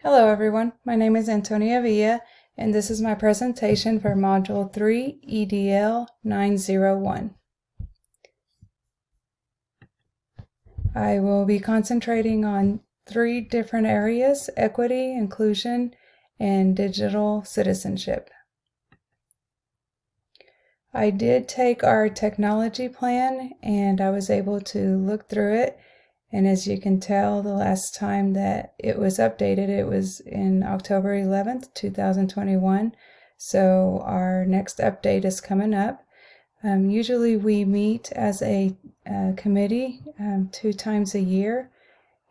Hello everyone, my name is Antonia Villa and this is my presentation for Module 3 EDL 901. I will be concentrating on three different areas: equity, inclusion, and digital citizenship. I did take our technology plan and I was able to look through it. And as you can tell, the last time that it was updated, it was in October 11th, 2021. So our next update is coming up. Usually we meet as a committee 2 times a year.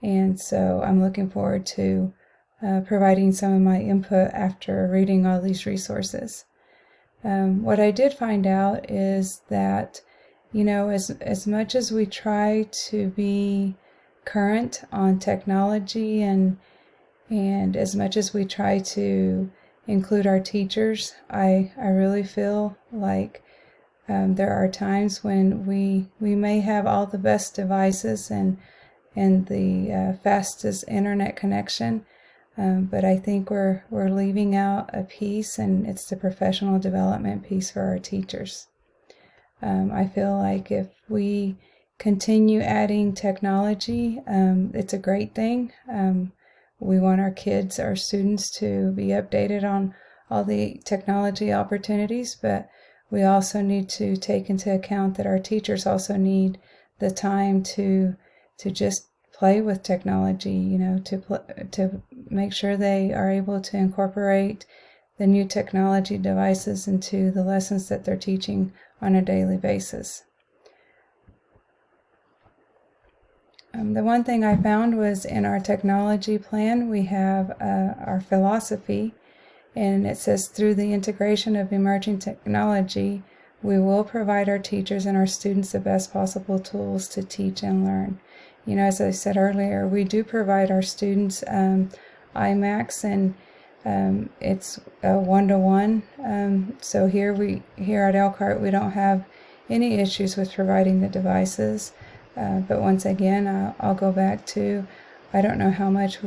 And so I'm looking forward to providing some of my input after reading all these resources. What I did find out is that, as much as we try to be current on technology and as much as we try to include our teachers, I really feel like there are times when we may have all the best devices and the fastest internet connection, but I think we're leaving out a piece, and it's the professional development piece for our teachers. I feel like if we continue adding technology, it's a great thing. We want our kids, our students, to be updated on all the technology opportunities, but we also need to take into account that our teachers also need the time to just play with technology, to make sure they are able to incorporate the new technology devices into the lessons that they're teaching on a daily basis. The one thing I found was in our technology plan, we have our philosophy, and it says, through the integration of emerging technology, we will provide our teachers and our students the best possible tools to teach and learn. As I said earlier, we do provide our students IMAX, and it's a 1-to-1. So here at Elkhart, we don't have any issues with providing the devices. But once again, I'll go back to, I don't know how much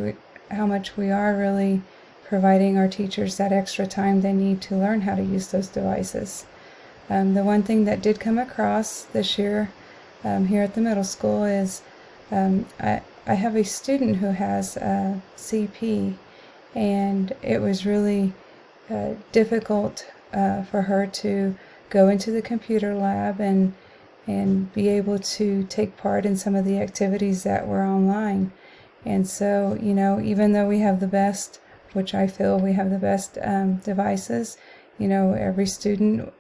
we are really providing our teachers that extra time they need to learn how to use those devices. The one thing that did come across this year here at the middle school is I have a student who has CP, and it was really difficult for her to go into the computer lab and be able to take part in some of the activities that were online. And so, even though we have the best, which I feel we have the best devices, every student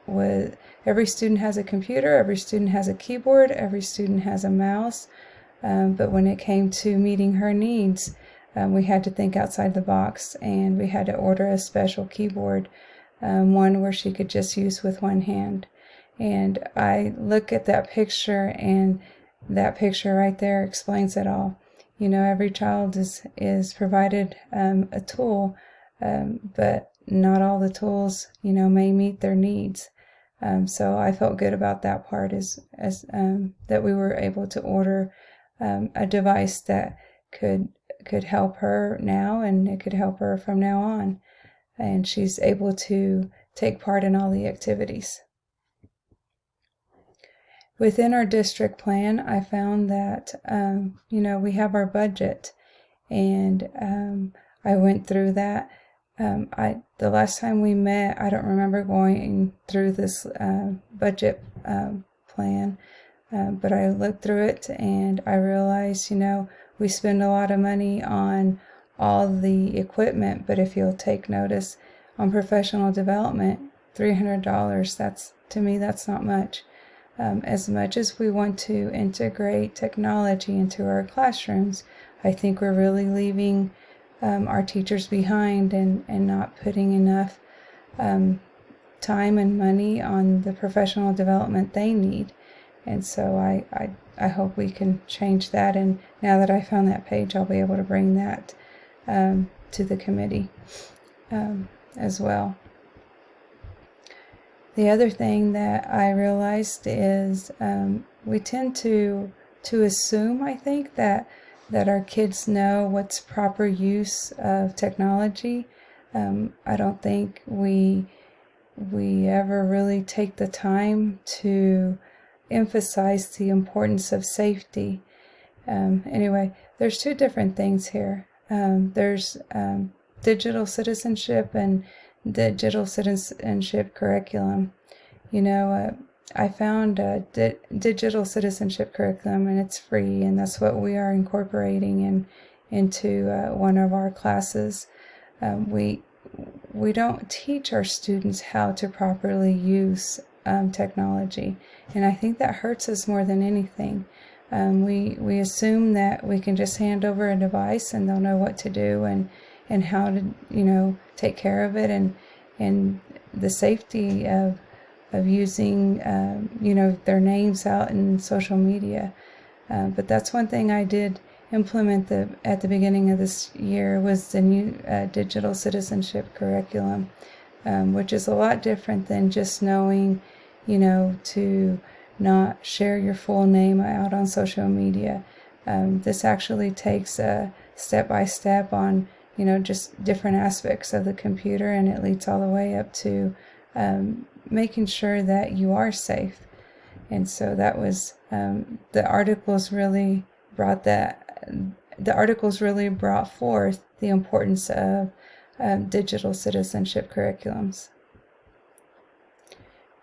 has a computer, every student has a keyboard, every student has a mouse. But when it came to meeting her needs, we had to think outside the box, and we had to order a special keyboard, one where she could just use with one hand. And I look at that picture, and that picture right there explains it all. Every child is provided a tool, but not all the tools, may meet their needs. So I felt good about that part, as that we were able to order a device that could help her now, and it could help her from now on. And she's able to take part in all the activities. Within our district plan, I found that, we have our budget, and I went through that. The last time we met, I don't remember going through this budget plan, but I looked through it and I realized, we spend a lot of money on all the equipment, but if you'll take notice on professional development, $300, to me, that's not much. As much as we want to integrate technology into our classrooms, I think we're really leaving our teachers behind and not putting enough time and money on the professional development they need. And so I hope we can change that. And now that I found that page, I'll be able to bring that to the committee as well. The other thing that I realized is we tend to assume, I think, that that our kids know what's proper use of technology. I don't think we ever really take the time to emphasize the importance of safety. Anyway, there's two different things here. There's digital citizenship and digital citizenship curriculum. I found a digital citizenship curriculum, and it's free, and that's what we are incorporating into one of our classes. We don't teach our students how to properly use technology, and I think that hurts us more than anything. We assume that we can just hand over a device and they'll know what to do and how to take care of it, and the safety of using their names out in social media. But that's one thing I did implement at the beginning of this year was the new digital citizenship curriculum, which is a lot different than just knowing to not share your full name out on social media. This actually takes a step-by-step on just different aspects of the computer, and it leads all the way up to making sure that you are safe. And so that was the articles really brought forth the importance of digital citizenship curriculums.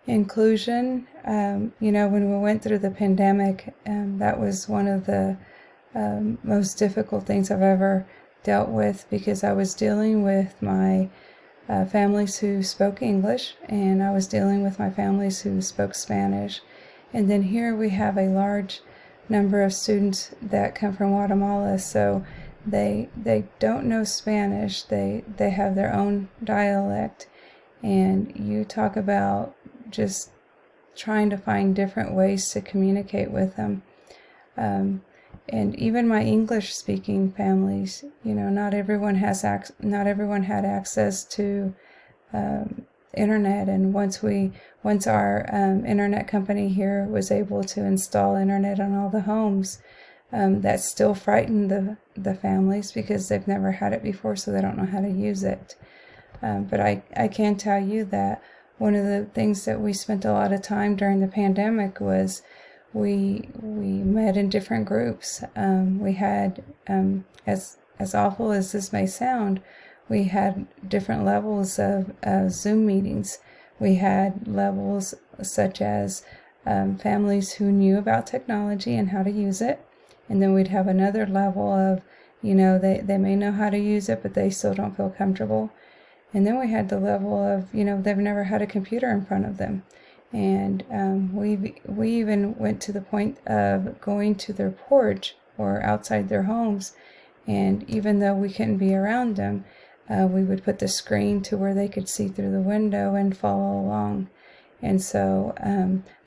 Inclusion, when we went through the pandemic, that was one of the most difficult things I've ever dealt with, because I was dealing with my families who spoke English, and I was dealing with my families who spoke Spanish. And then here we have a large number of students that come from Guatemala, so they don't know Spanish. They have their own dialect, and you talk about just trying to find different ways to communicate with them. And even my English-speaking families, not everyone had access to internet. And once our internet company here was able to install internet on all the homes, that still frightened the families, because they've never had it before, so they don't know how to use it. But I can tell you that one of the things that we spent a lot of time during the pandemic was we met in different groups. We had, as awful as this may sound, we had different levels of Zoom meetings. We had levels such as families who knew about technology and how to use it. And then we'd have another level of, they may know how to use it, but they still don't feel comfortable. And then we had the level of, they've never had a computer in front of them. And we even went to the point of going to their porch or outside their homes. And even though we couldn't be around them, we would put the screen to where they could see through the window and follow along. And so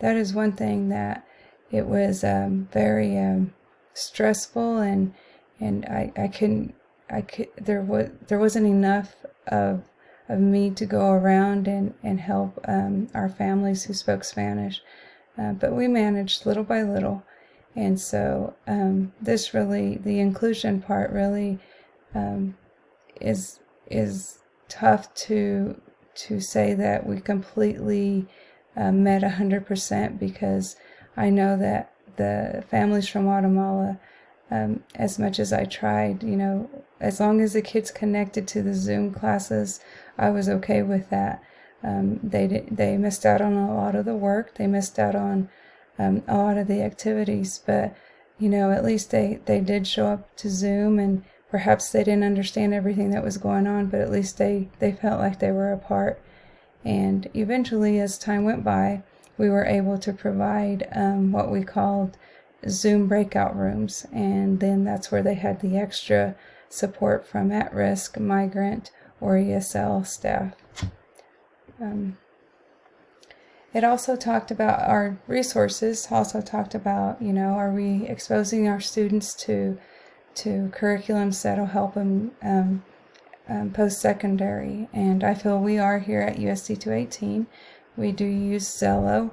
that is one thing that it was very stressful, and there wasn't enough of me to go around and help our families who spoke Spanish, but we managed little by little. And so the inclusion part really is tough to say that we completely met 100%, because I know that the families from Guatemala, as much as I tried, as long as the kids connected to the Zoom classes, I was okay with that. They missed out on a lot of the work. They missed out on a lot of the activities, but at least they did show up to Zoom, and perhaps they didn't understand everything that was going on, but at least they felt like they were a part. And eventually, as time went by, we were able to provide what we called Zoom breakout rooms, and then that's where they had the extra support from at-risk, migrant, or ESL staff. It also talked about our resources, also talked about, are we exposing our students to curriculums that'll help them post-secondary. And I feel we are here at USD 218. We do use Zello,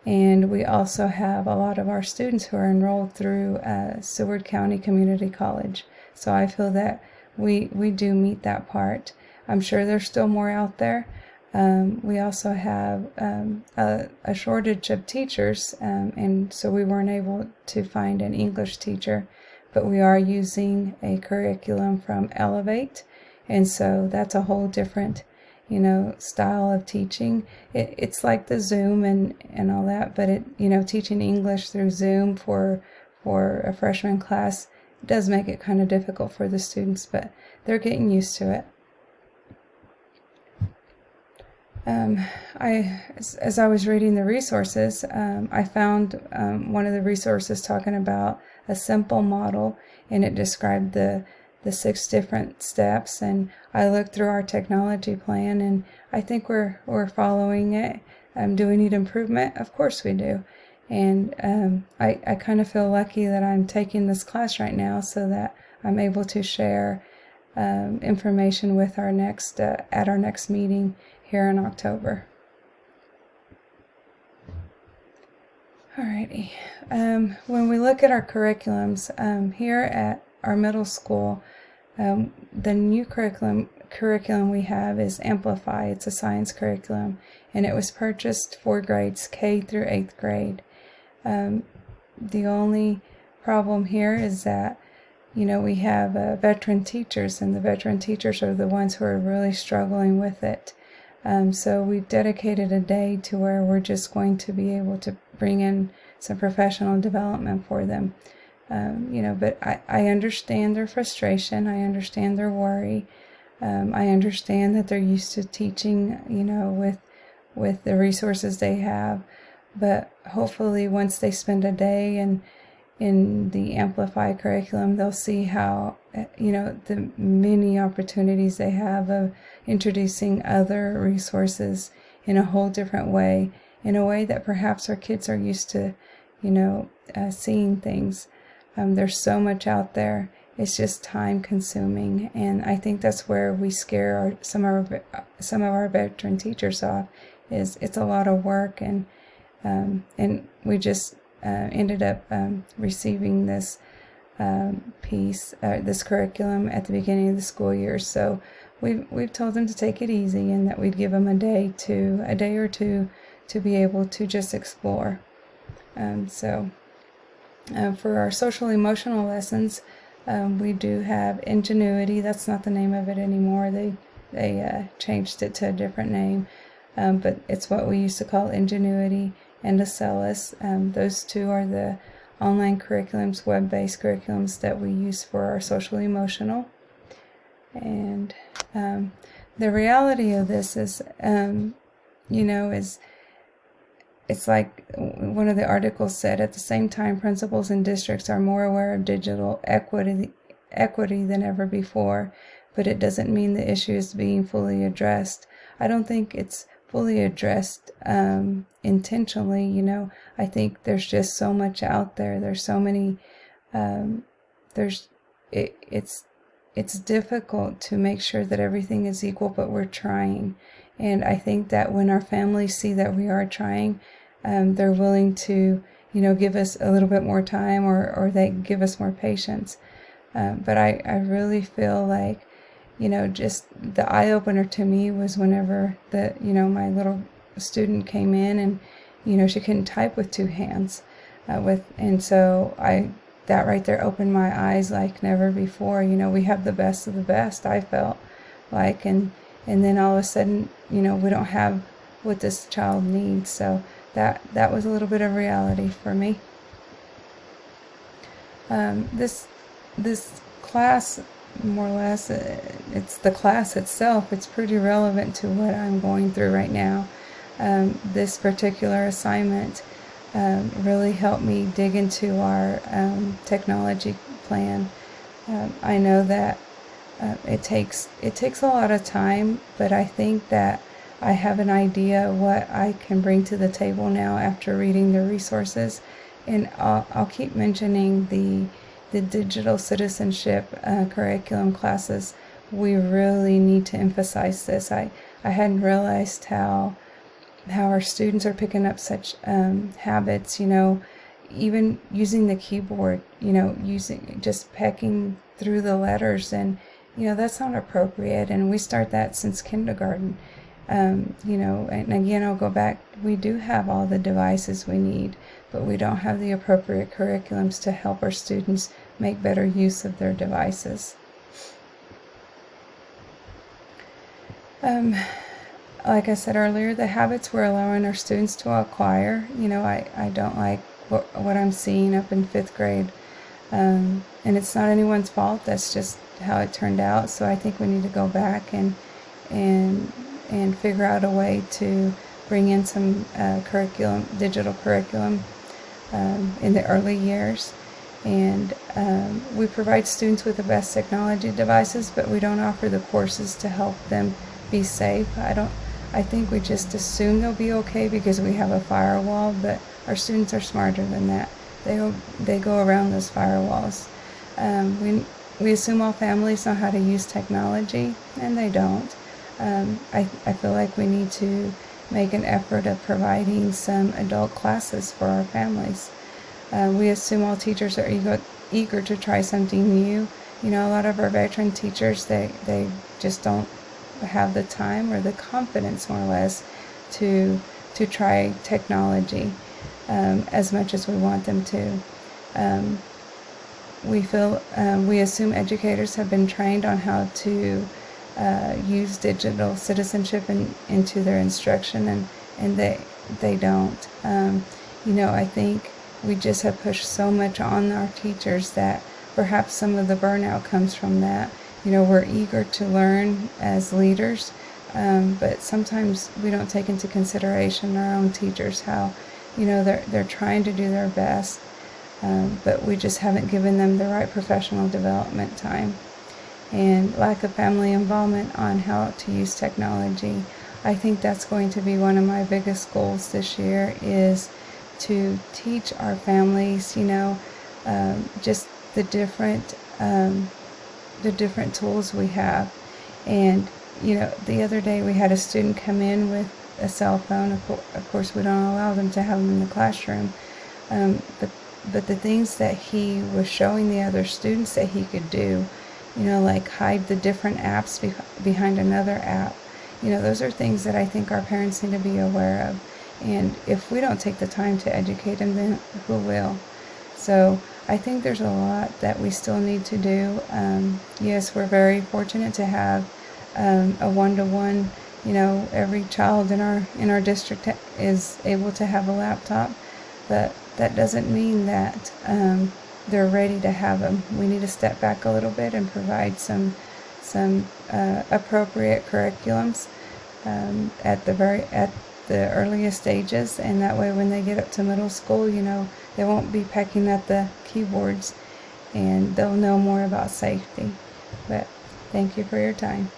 And we also have a lot of our students who are enrolled through Seward County Community College. So I feel that we do meet that part. I'm sure there's still more out there. We also have a shortage of teachers, and so we weren't able to find an English teacher, but we are using a curriculum from Elevate, and so that's a whole different, style of teaching. It's like the Zoom and all that, but teaching English through Zoom for a freshman class does make it kind of difficult for the students, but they're getting used to it. As I was reading the resources, I found one of the resources talking about a simple model, and it described the 6 different steps. And I looked through our technology plan, and I think we're following it. Do we need improvement? Of course we do. And I kind of feel lucky that I'm taking this class right now, so that I'm able to share information with our next at our next meeting here in October. Alrighty. When we look at our curriculums here at our middle school, the new curriculum we have is Amplify. It's a science curriculum, and it was purchased for grades K through 8th grade. The only problem here is that we have veteran teachers, and the veteran teachers are the ones who are really struggling with it. So we've dedicated a day to where we're just going to be able to bring in some professional development for them. But I understand their frustration. I understand their worry. I understand that they're used to teaching, with the resources they have. But hopefully once they spend a day in the Amplify curriculum, they'll see how, the many opportunities they have of introducing other resources in a whole different way, in a way that perhaps our kids are used to, seeing things. There's so much out there. It's just time consuming, and I think that's where we scare some of our veteran teachers off. Is it's a lot of work, and we just ended up receiving this this curriculum at the beginning of the school year. So we've told them to take it easy, and that we'd give them a day or two to be able to just explore. For our social emotional lessons, we do have Ingenuity. That's not the name of it anymore. They changed it to a different name, but it's what we used to call Ingenuity and Acellus. Those two are the online curriculums, web-based curriculums that we use for our social emotional. And the reality of this is, it's like one of the articles said, at the same time, principals and districts are more aware of digital equity than ever before, but it doesn't mean the issue is being fully addressed. I don't think it's fully addressed intentionally. I think there's just so much out there. There's so many. It's difficult to make sure that everything is equal, but we're trying. And I think that when our families see that we are trying, they're willing to, give us a little bit more time, or they give us more patience. But I really feel like, just the eye opener to me was whenever my little student came in, and, she couldn't type with 2 hands, and so that right there opened my eyes like never before. We have the best of the best, I felt like, and then all of a sudden, we don't have what this child needs. So that was a little bit of reality for me. This class, more or less, it's the class itself. It's pretty relevant to what I'm going through right now. This particular assignment really helped me dig into our technology plan. I know that it takes a lot of time, but I think that I have an idea what I can bring to the table now after reading the resources. And I'll keep mentioning the digital citizenship curriculum classes. We really need to emphasize this. I hadn't realized how how our students are picking up such habits, even using the keyboard, using just pecking through the letters, and that's not appropriate, and we start that since kindergarten. And again, I'll go back, we do have all the devices we need, but we don't have the appropriate curriculums to help our students make better use of their devices. Like I said earlier, the habits we're allowing our students to acquire, I don't like what I'm seeing up in 5th grade. And it's not anyone's fault, that's just how it turned out. So I think we need to go back and figure out a way to bring in some digital curriculum in the early years. And we provide students with the best technology devices, but we don't offer the courses to help them be safe. I think we just assume they'll be okay because we have a firewall, but our students are smarter than that. They go around those firewalls. We assume all families know how to use technology, and they don't. I feel like we need to make an effort of providing some adult classes for our families. We assume all teachers are eager to try something new. A lot of our veteran teachers, they just don't have the time or the confidence, more or less, to try technology as much as we want them to. We assume educators have been trained on how to use digital citizenship into their instruction, and they don't. I think we just have pushed so much on our teachers that perhaps some of the burnout comes from that. We're eager to learn as leaders, but sometimes we don't take into consideration our own teachers, how they're trying to do their best, but we just haven't given them the right professional development time. And lack of family involvement on how to use technology. I think that's going to be one of my biggest goals this year, is to teach our families, just the different tools we have. And the other day we had a student come in with a cell phone. Of course, we don't allow them to have them in the classroom, but the things that he was showing the other students that he could do, like hide the different apps behind another app. Those are things that I think our parents need to be aware of. And if we don't take the time to educate them, then who will? So I think there's a lot that we still need to do. Yes, we're very fortunate to have a one-to-one. Every child in our district is able to have a laptop, but that doesn't mean that they're ready to have them. We need to step back a little bit and provide some appropriate curriculums at the earliest stages, and that way when they get up to middle school, they won't be pecking at the keyboards, and they'll know more about safety. But thank you for your time.